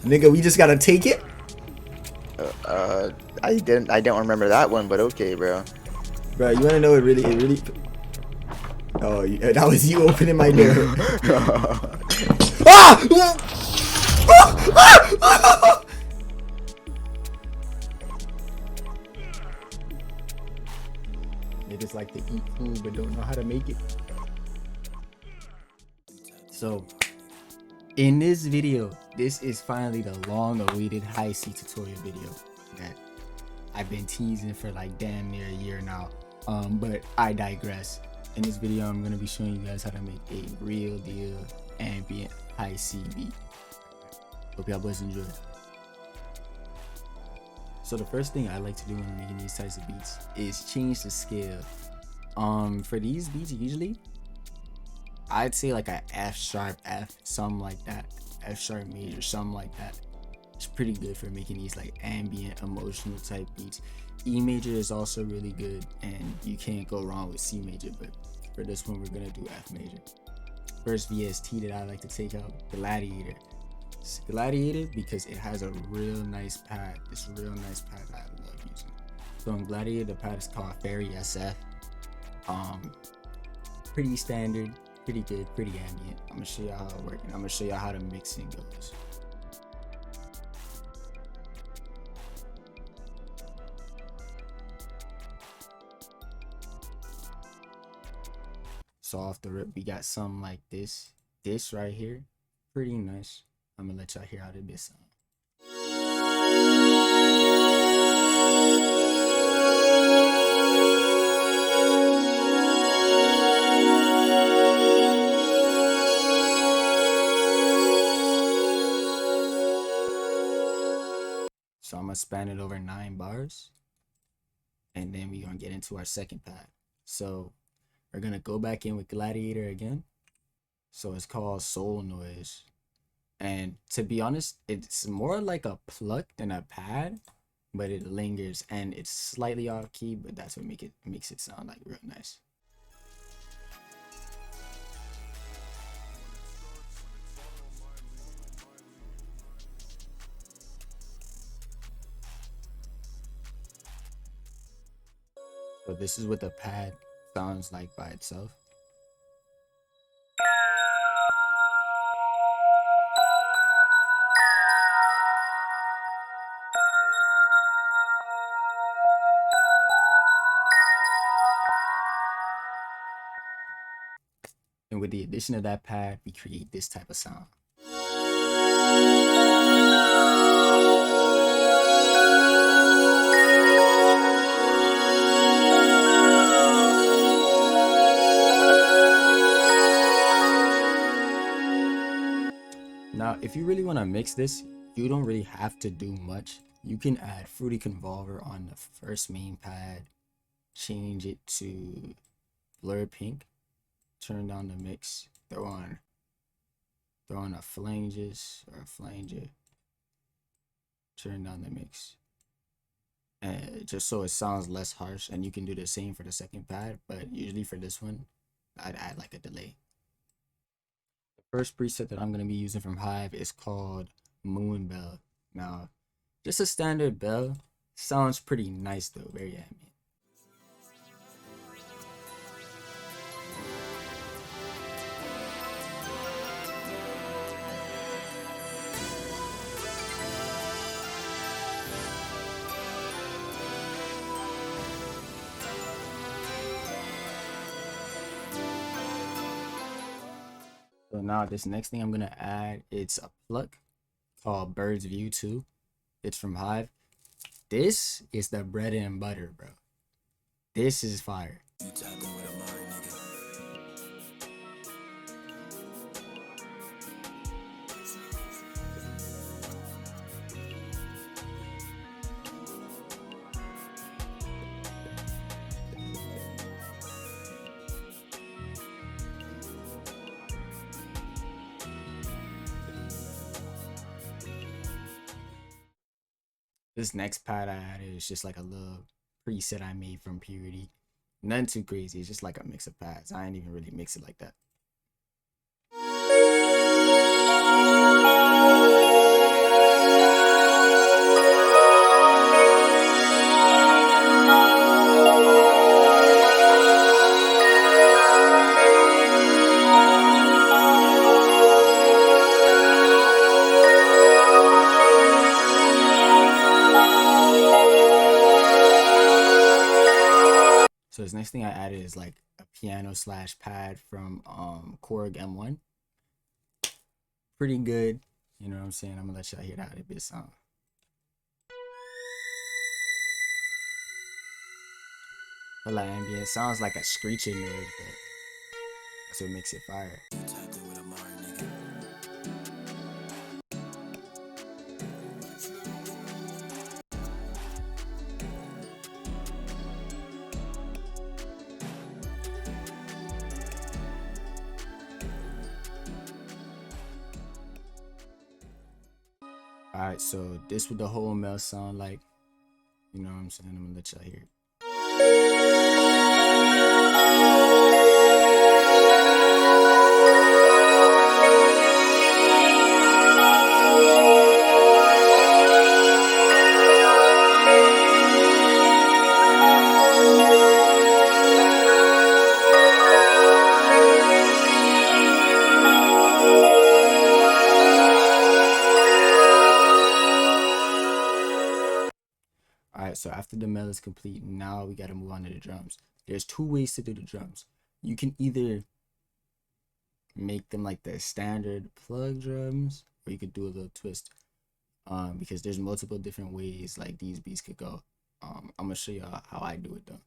Nigga, we just gotta take it. I don't remember that one, but okay, bro. Bro, you wanna know it really. Oh, that was you opening my door. Ah! Niggas like to eat food but don't know how to make it. So, in this video, this is finally the long-awaited high C tutorial video that I've been teasing for like damn near a year now. But I digress. In this video, I'm gonna be showing you guys how to make a real deal ambient high C beat. Hope y'all boys enjoy. So the first thing I like to do when I'm making these types of beats is change the scale. For these beats, usually I'd say like a F sharp F, something like that. F sharp major, something like that. It's pretty good for making these like ambient, emotional type beats. E major is also really good, and you can't go wrong with C major, but for this one, we're gonna do F major. First VST that I like to take out, Gladiator. It's Gladiator because it has a real nice pad. This real nice pad that I love using. So in Gladiator, the pad is called Fairy SF. Pretty standard, pretty good, pretty ambient. I'm gonna show y'all how it works, and I'm gonna show y'all how the mixing goes. So off the rip, we got something like this. This right here, pretty nice. I'm gonna let y'all hear how this sound. So I'm gonna span it over 9 bars, and then we're gonna get into our second pad. So we're gonna go back in with Gladiator again. So it's called Soul Noise, and to be honest, it's more like a pluck than a pad, but it lingers and it's slightly off key, but that's what makes it sound like real nice. So this is what the pad sounds like by itself. And with the addition of that pad, we create this type of sound. Now, if you really want to mix this, you don't really have to do much. You can add Fruity Convolver on the first main pad, change it to blur pink, turn down the mix, throw on a phalanges or a flanger, turn down the mix, and just so it sounds less harsh. And you can do the same for the second pad, but usually for this one, I'd add like a delay. The first preset that I'm going to be using from Hive is called Moon Bell. Now, just a standard bell, sounds pretty nice though, very ambient. So now this next thing I'm gonna add, it's a pluck called Bird's View 2. It's from Hive. This is the bread and butter, bro. This is fire. You tapped in with a Mari, nigga. This next pad I added is just like a little preset I made from Purity. Nothing too crazy. It's just like a mix of pads. I ain't even really mix it like that. this next thing I added is like a piano slash pad from Korg M1. Pretty good. You know what I'm saying? I'm gonna let y'all hear that a bit sound. But like ambient sounds like a screeching noise, but that's what makes it fire. Alright, so this would the whole mel sound like. You know what I'm saying? I'm gonna let y'all hear it. Alright, so after the mel is complete, now we gotta move on to the drums. There's two ways to do the drums. You can either make them like the standard plug drums, or you could do a little twist. Because there's multiple different ways like these beats could go. I'm gonna show y'all how I do it though.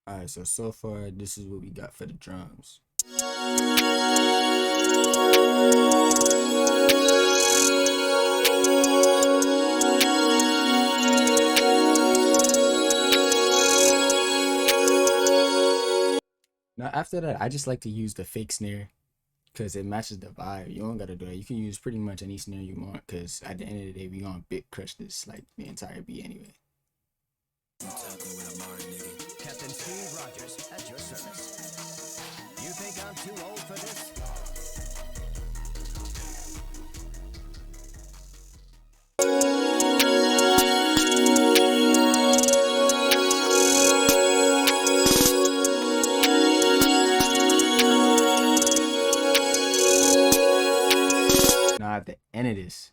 Alright, so far this is what we got for the drums. Now after that, I just like to use the fake snare because it matches the vibe. You don't gotta do that. You can use pretty much any snare you want because at the end of the day, we gonna bit crush this like the entire beat anyway. Captain Steve Rogers at your service. You think I'm too old for this? Now at the end of this,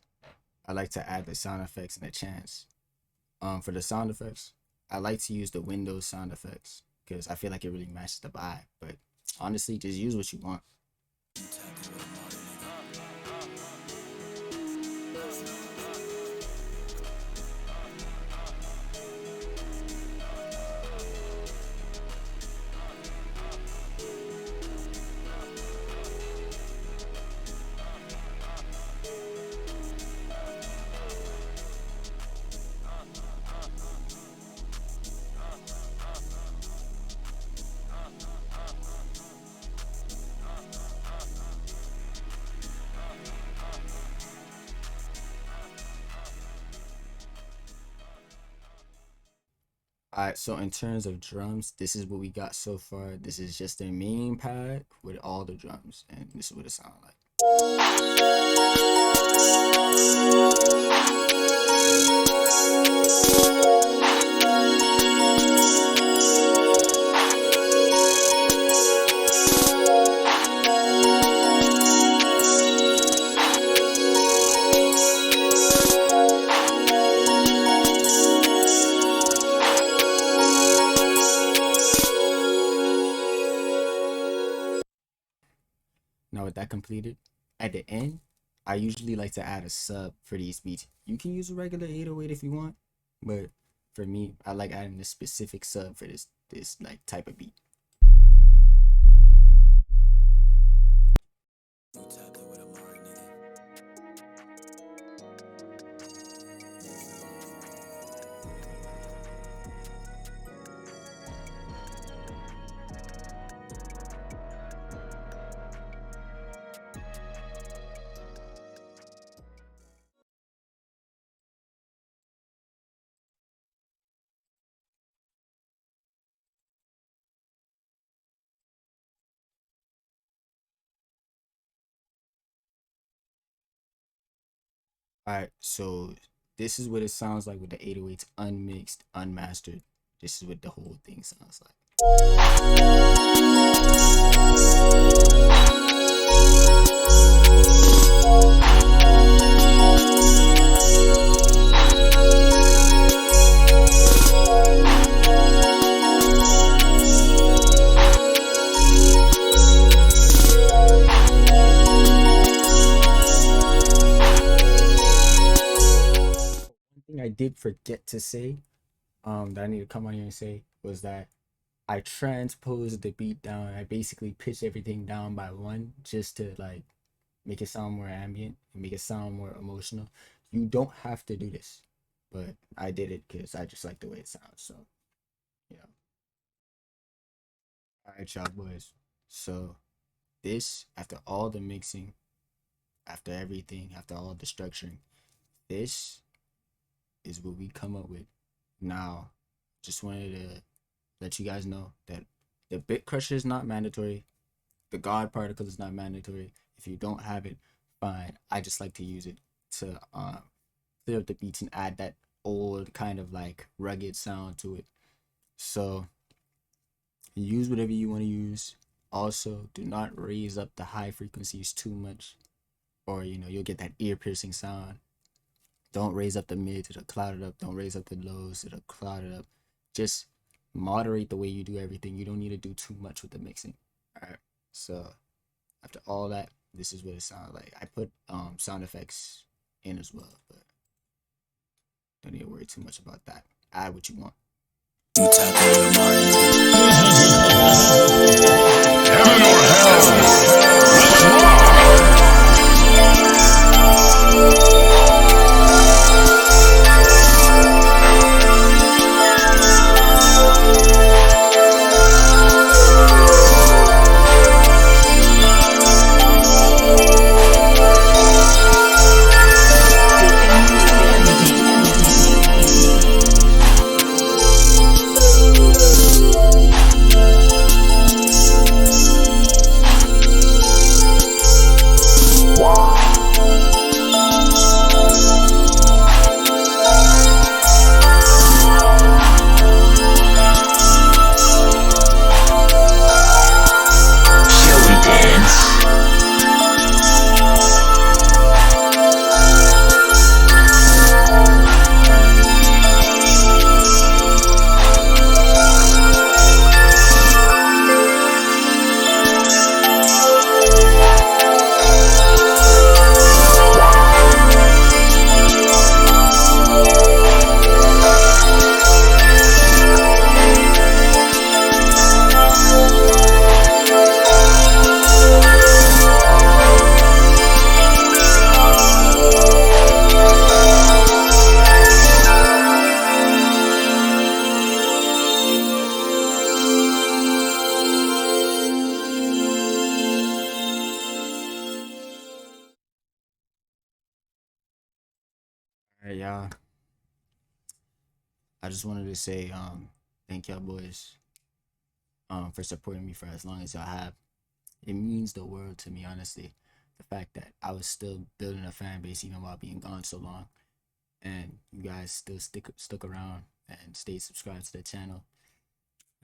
I like to add the sound effects and the chants. For the sound effects, I like to use the Windows sound effects because I feel like it really matches the vibe. But honestly, just use what you want. Alright, so in terms of drums, this is what we got so far. This is just their main pad with all the drums, and this is what it sounds like. Now with that completed, at the end, I usually like to add a sub for these beats. You can use a regular 808 if you want, but for me, I like adding a specific sub for this like type of beat. All right, so this is what it sounds like with the 808s unmixed, unmastered. This is what the whole thing sounds like. One thing I did forget to say, that I need to come on here and say was that I transposed the beat down. I basically pitched everything down by one just to like make it sound more ambient and make it sound more emotional. You don't have to do this, but I did it because I just like the way it sounds. So, you know. All right, y'all boys. So this, after all the mixing, after everything, after all the structuring, this is what we come up with. Now, just wanted to let you guys know that the bit crusher is not mandatory. The God particle is not mandatory. If you don't have it, fine. I just like to use it to clear up the beats and add that old kind of like rugged sound to it. So use whatever you want to use. Also, do not raise up the high frequencies too much, or you'll get that ear piercing sound. Don't raise up the mids, it'll cloud it up. Don't raise up the lows, it'll cloud it up. Just moderate the way you do everything. You don't need to do too much with the mixing. All right. So after all that, this is what it sounds like. I put sound effects in as well, but don't need to worry too much about that. Add what you want. Heaven or hell? Let's rock! All right, y'all. I just wanted to say thank y'all boys for supporting me for as long as y'all have. It means the world to me, honestly. The fact that I was still building a fan base even while being gone so long, and you guys still stuck around and stayed subscribed to the channel.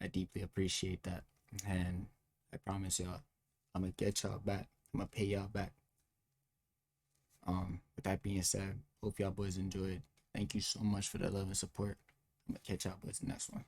I deeply appreciate that, and I promise y'all, I'm gonna get y'all back. I'm gonna pay y'all back. With that being said, hope y'all boys enjoyed. Thank you so much for the love and support. I'm gonna catch y'all boys in the next one.